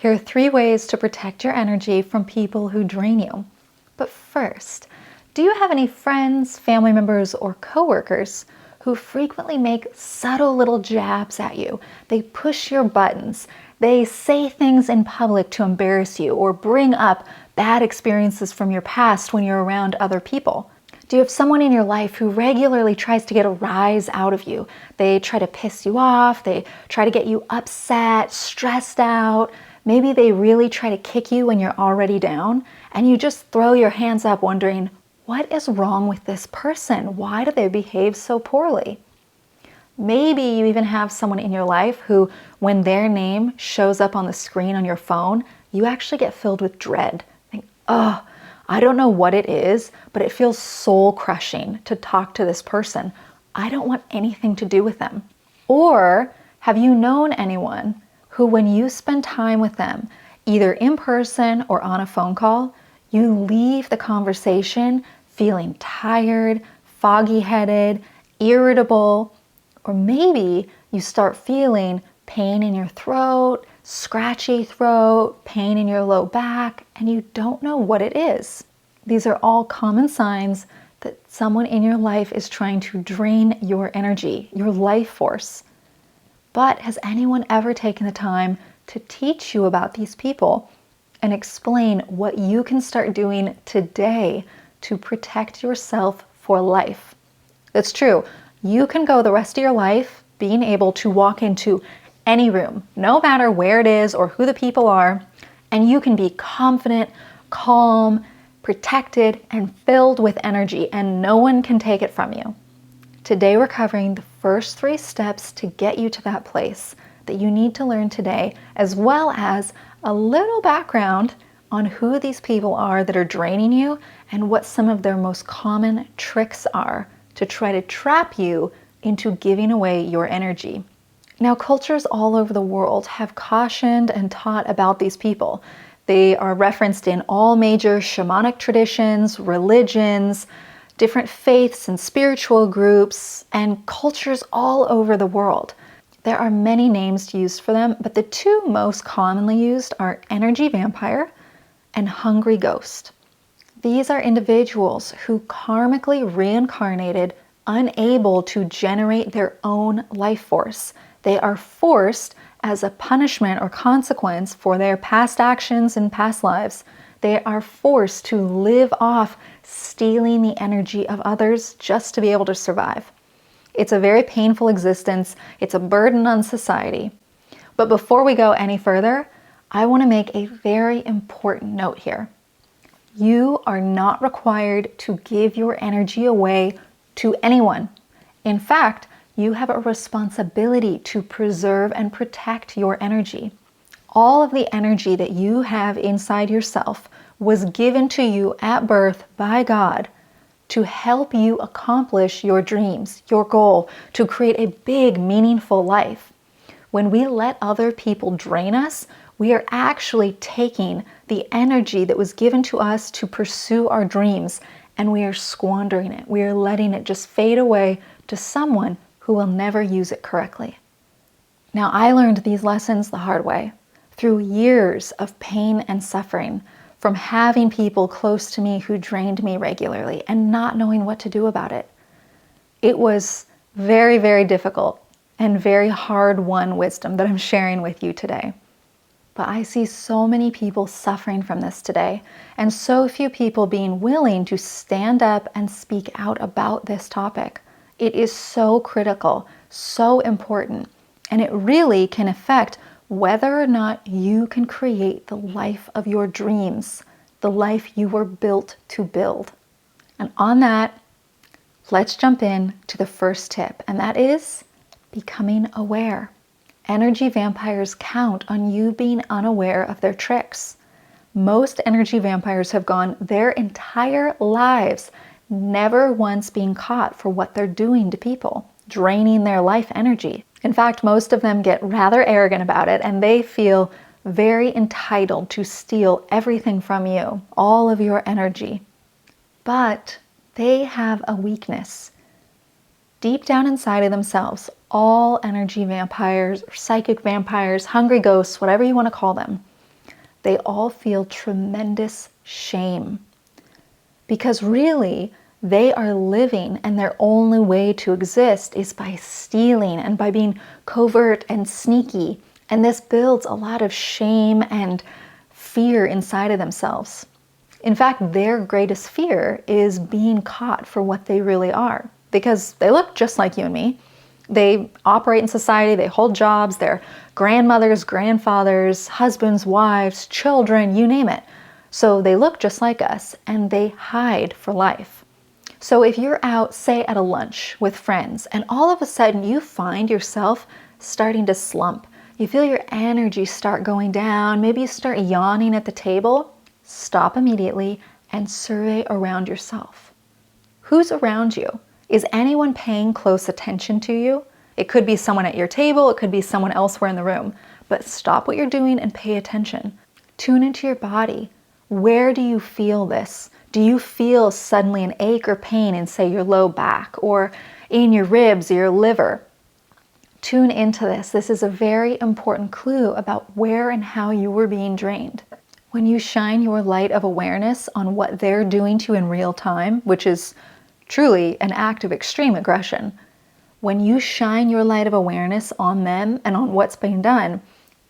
Here are 3 ways to protect your energy from people who drain you. But first, do you have any friends, family members, or coworkers who frequently make subtle little jabs at you? They push your buttons. They say things in public to embarrass you or bring up bad experiences from your past when you're around other people. Do you have someone in your life who regularly tries to get a rise out of you? They try to piss you off. They try to get you upset, stressed out. Maybe they really try to kick you when you're already down, and you just throw your hands up wondering, what is wrong with this person? Why do they behave so poorly? Maybe you even have someone in your life who, when their name shows up on the screen on your phone, you actually get filled with dread. Think, oh, I don't know what it is, but it feels soul crushing to talk to this person. I don't want anything to do with them. Or have you known anyone who, when you spend time with them, either in person or on a phone call, you leave the conversation feeling tired, foggy-headed, irritable, or maybe you start feeling pain in your throat, scratchy throat, pain in your low back, and you don't know what it is. These are all common signs that someone in your life is trying to drain your energy, your life force. But has anyone ever taken the time to teach you about these people and explain what you can start doing today to protect yourself for life? It's true. You can go the rest of your life being able to walk into any room, no matter where it is or who the people are, and you can be confident, calm, protected, and filled with energy, and no one can take it from you. Today we're covering the first 3 steps to get you to that place that you need to learn today, as well as a little background on who these people are that are draining you and what some of their most common tricks are to try to trap you into giving away your energy. Now, cultures all over the world have cautioned and taught about these people. They are referenced in all major shamanic traditions, religions, different faiths and spiritual groups, and cultures all over the world. There are many names used for them, but the 2 most commonly used are energy vampire and hungry ghost. These are individuals who karmically reincarnated, unable to generate their own life force. They are forced as a punishment or consequence for their past actions and past lives. They are forced to live off stealing the energy of others just to be able to survive. It's a very painful existence. It's a burden on society. But before we go any further, I want to make a very important note here. You are not required to give your energy away to anyone. In fact, you have a responsibility to preserve and protect your energy. All of the energy that you have inside yourself was given to you at birth by God to help you accomplish your dreams, your goal, to create a big, meaningful life. When we let other people drain us, we are actually taking the energy that was given to us to pursue our dreams, and we are squandering it. We are letting it just fade away to someone who will never use it correctly. Now, I learned these lessons the hard way, through years of pain and suffering, from having people close to me who drained me regularly and not knowing what to do about it. It was very, very difficult and very hard-won wisdom that I'm sharing with you today. But I see so many people suffering from this today, and so few people being willing to stand up and speak out about this topic. It is so critical, so important, and it really can affect whether or not you can create the life of your dreams, the life you were built to build. And on that, let's jump in to the first tip, and that is becoming aware. Energy vampires count on you being unaware of their tricks. Most energy vampires have gone their entire lives never once being caught for what they're doing to people, draining their life energy. In fact, most of them get rather arrogant about it, and they feel very entitled to steal everything from you, all of your energy. But they have a weakness. Deep down inside of themselves, all energy vampires, or psychic vampires, hungry ghosts, whatever you want to call them, they all feel tremendous shame. Because really, they are living, and their only way to exist is by stealing and by being covert and sneaky. And this builds a lot of shame and fear inside of themselves. In fact, their greatest fear is being caught for what they really are, because they look just like you and me. They operate in society, they hold jobs, they're grandmothers, grandfathers, husbands, wives, children, you name it. So they look just like us, and they hide for life. So if you're out, say at a lunch with friends, and all of a sudden you find yourself starting to slump, you feel your energy start going down, maybe you start yawning at the table, stop immediately and survey around yourself. Who's around you? Is anyone paying close attention to you? It could be someone at your table, it could be someone elsewhere in the room, but stop what you're doing and pay attention. Tune into your body. Where do you feel this? Do you feel suddenly an ache or pain in, say, your low back or in your ribs or your liver? Tune into this. This is a very important clue about where and how you were being drained. When you shine your light of awareness on what they're doing to you in real time, which is truly an act of extreme aggression, when you shine your light of awareness on them and on what's being done,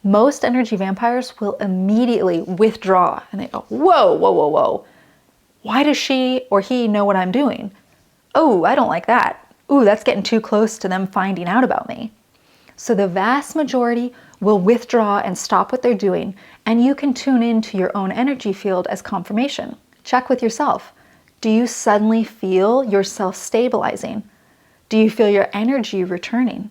most energy vampires will immediately withdraw and they go, whoa, whoa, whoa, whoa. Why does she or he know what I'm doing? Oh, I don't like that. Ooh, that's getting too close to them finding out about me. So the vast majority will withdraw and stop what they're doing, and you can tune into your own energy field as confirmation. Check with yourself. Do you suddenly feel yourself stabilizing? Do you feel your energy returning?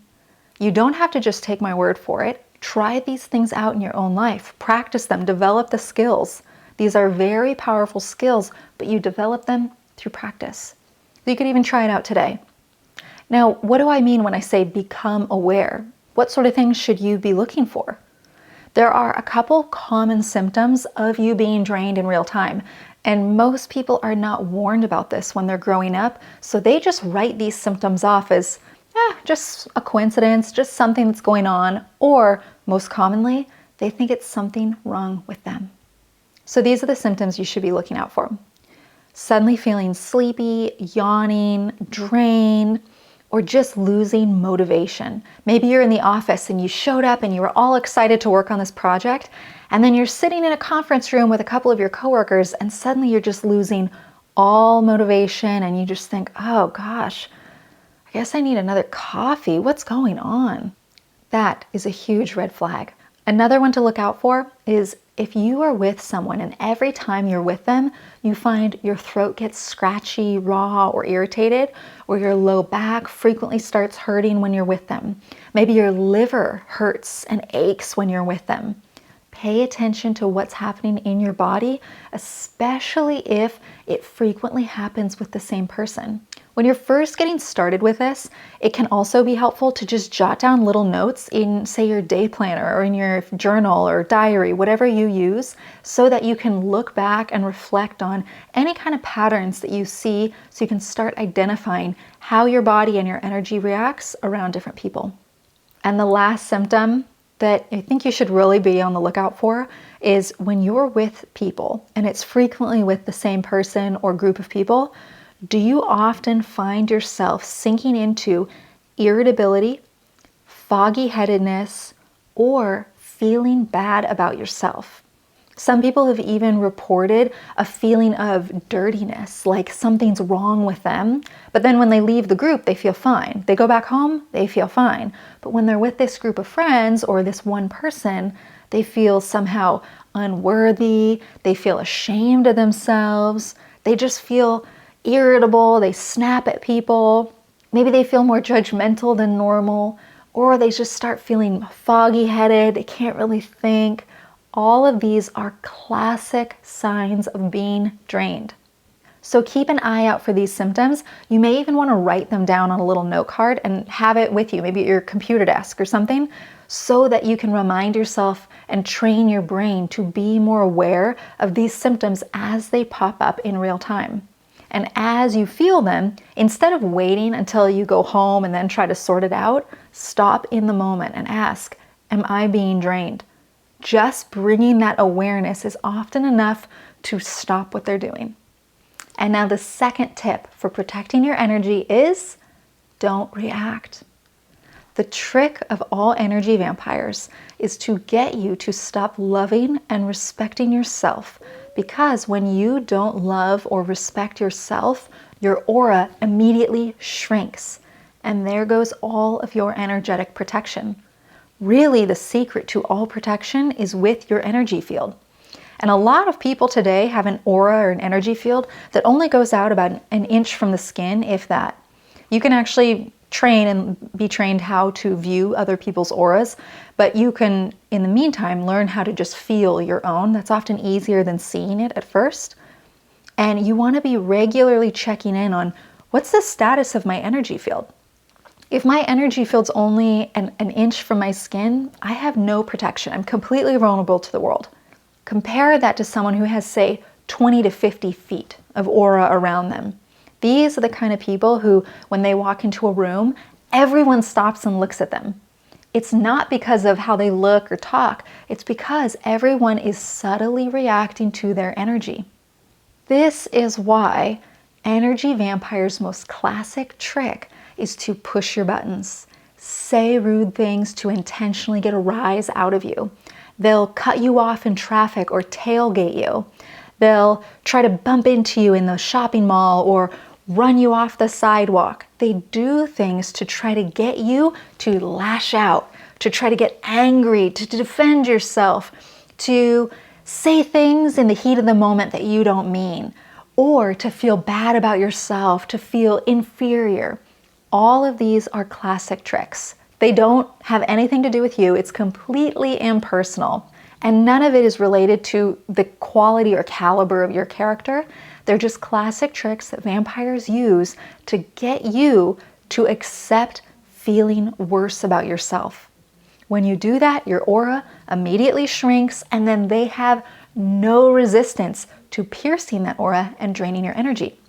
You don't have to just take my word for it. Try these things out in your own life. Practice them. Develop the skills. These are very powerful skills, but you develop them through practice. You could even try it out today. Now, what do I mean when I say become aware? What sort of things should you be looking for? There are a couple common symptoms of you being drained in real time, and most people are not warned about this when they're growing up, so they just write these symptoms off as just a coincidence, just something that's going on, or most commonly, they think it's something wrong with them. So these are the symptoms you should be looking out for. Suddenly feeling sleepy, yawning, drained, or just losing motivation. Maybe you're in the office and you showed up and you were all excited to work on this project, and then you're sitting in a conference room with a couple of your coworkers and suddenly you're just losing all motivation and you just think, oh gosh, I guess I need another coffee. What's going on? That is a huge red flag. Another one to look out for is if you are with someone and every time you're with them, you find your throat gets scratchy, raw, or irritated, or your low back frequently starts hurting when you're with them. Maybe your liver hurts and aches when you're with them. Pay attention to what's happening in your body, especially if it frequently happens with the same person. When you're first getting started with this, it can also be helpful to just jot down little notes in, say, your day planner or in your journal or diary, whatever you use, so that you can look back and reflect on any kind of patterns that you see so you can start identifying how your body and your energy reacts around different people. And the last symptom that I think you should really be on the lookout for is when you're with people, and it's frequently with the same person or group of people, do you often find yourself sinking into irritability, foggy-headedness, or feeling bad about yourself? Some people have even reported a feeling of dirtiness, like something's wrong with them, but then when they leave the group, they feel fine. They go back home, they feel fine. But when they're with this group of friends or this one person, they feel somehow unworthy, they feel ashamed of themselves, they just feel irritable, they snap at people, maybe they feel more judgmental than normal, or they just start feeling foggy-headed, they can't really think. All of these are classic signs of being drained. So keep an eye out for these symptoms. You may even want to write them down on a little note card and have it with you, maybe at your computer desk or something, so that you can remind yourself and train your brain to be more aware of these symptoms as they pop up in real time. And as you feel them, instead of waiting until you go home and then try to sort it out, stop in the moment and ask, am I being drained? Just bringing that awareness is often enough to stop what they're doing. And now the second tip for protecting your energy is don't react. The trick of all energy vampires is to get you to stop loving and respecting yourself, because when you don't love or respect yourself, your aura immediately shrinks, and there goes all of your energetic protection. Really, the secret to all protection is with your energy field. And a lot of people today have an aura or an energy field that only goes out about an inch from the skin, if that. You can actually train and be trained how to view other people's auras, but you can, in the meantime, learn how to just feel your own. That's often easier than seeing it at first. And you want to be regularly checking in on, what's the status of my energy field? If my energy field's only an inch from my skin, I have no protection. I'm completely vulnerable to the world. Compare that to someone who has, say, 20 to 50 feet of aura around them. These are the kind of people who, when they walk into a room, everyone stops and looks at them. It's not because of how they look or talk. It's because everyone is subtly reacting to their energy. This is why energy vampires' most classic trick is to push your buttons, say rude things to intentionally get a rise out of you. They'll cut you off in traffic or tailgate you. They'll try to bump into you in the shopping mall or run you off the sidewalk. They do things to try to get you to lash out, to try to get angry, to defend yourself, to say things in the heat of the moment that you don't mean, or to feel bad about yourself, to feel inferior. All of these are classic tricks. They don't have anything to do with you. It's completely impersonal. And none of it is related to the quality or caliber of your character. They're just classic tricks that vampires use to get you to accept feeling worse about yourself. When you do that, your aura immediately shrinks, and then they have no resistance to piercing that aura and draining your energy.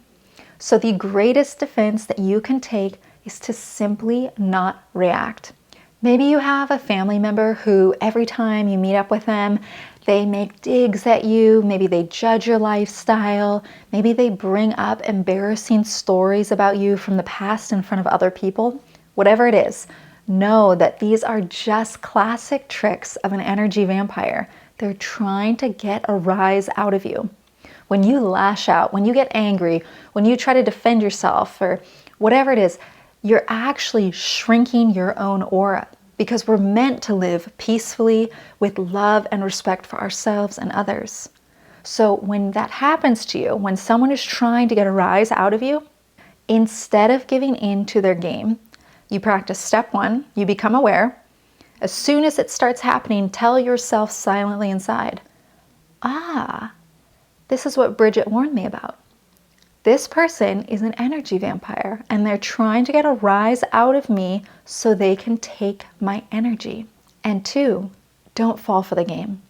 So the greatest defense that you can take is to simply not react. Maybe you have a family member who every time you meet up with them, they make digs at you, maybe they judge your lifestyle, maybe they bring up embarrassing stories about you from the past in front of other people. Whatever it is, know that these are just classic tricks of an energy vampire. They're trying to get a rise out of you. When you lash out, when you get angry, when you try to defend yourself or whatever it is, you're actually shrinking your own aura, because we're meant to live peacefully with love and respect for ourselves and others. So when that happens to you, when someone is trying to get a rise out of you, instead of giving in to their game, you practice step one, you become aware. As soon as it starts happening, tell yourself silently inside, this is what Bridget warned me about. This person is an energy vampire, and they're trying to get a rise out of me so they can take my energy. And two, don't fall for the game.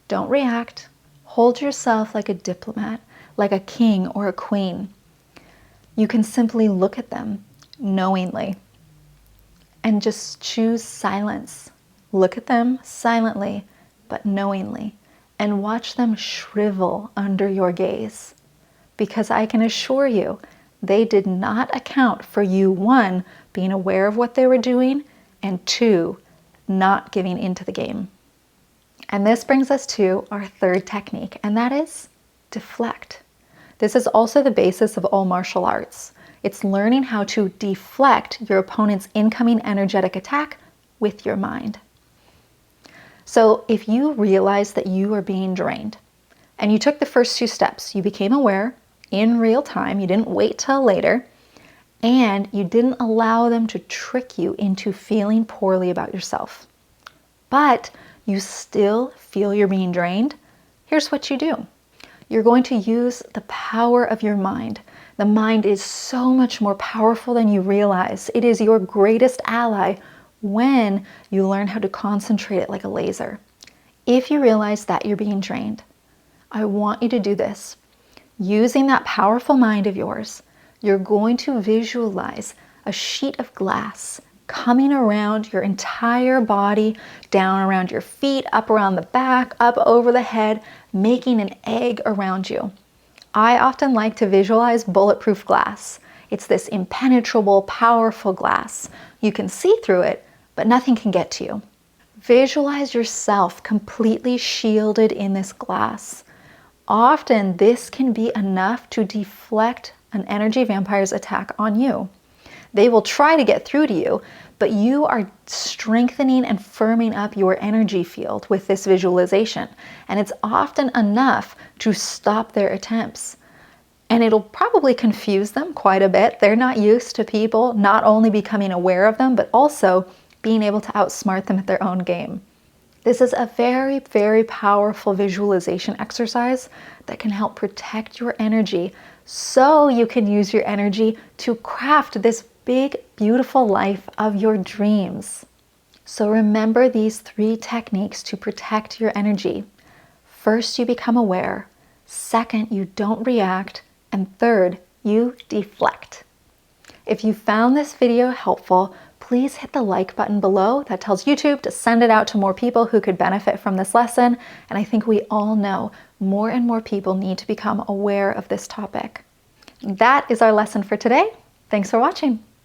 Don't react. Hold yourself like a diplomat, like a king or a queen. You can simply look at them knowingly and just choose silence. Look at them silently, but knowingly, and watch them shrivel under your gaze. Because I can assure you, they did not account for you, one, being aware of what they were doing, and two, not giving into the game. And this brings us to our third technique, and that is deflect. This is also the basis of all martial arts. It's learning how to deflect your opponent's incoming energetic attack with your mind. So if you realize that you are being drained, and you took the first two steps, you became aware in real time, you didn't wait till later, and you didn't allow them to trick you into feeling poorly about yourself, but you still feel you're being drained, here's what you do. You're going to use the power of your mind. The mind is so much more powerful than you realize. It is your greatest ally when you learn how to concentrate it like a laser. If you realize that you're being drained, I want you to do this. Using that powerful mind of yours, you're going to visualize a sheet of glass coming around your entire body, down around your feet, up around the back, up over the head, making an egg around you. I often like to visualize bulletproof glass. It's this impenetrable, powerful glass. You can see through it, but nothing can get to you. Visualize yourself completely shielded in this glass. Often this can be enough to deflect an energy vampire's attack on you. They will try to get through to you, but you are strengthening and firming up your energy field with this visualization. And it's often enough to stop their attempts. And it'll probably confuse them quite a bit. They're not used to people not only becoming aware of them, but also being able to outsmart them at their own game. This is a very, very powerful visualization exercise that can help protect your energy so you can use your energy to craft this big, beautiful life of your dreams. So remember these 3 techniques to protect your energy. First, you become aware. Second, you don't react. And third, you deflect. If you found this video helpful, please hit the like button below. That tells YouTube to send it out to more people who could benefit from this lesson. And I think we all know more and more people need to become aware of this topic. That is our lesson for today. Thanks for watching.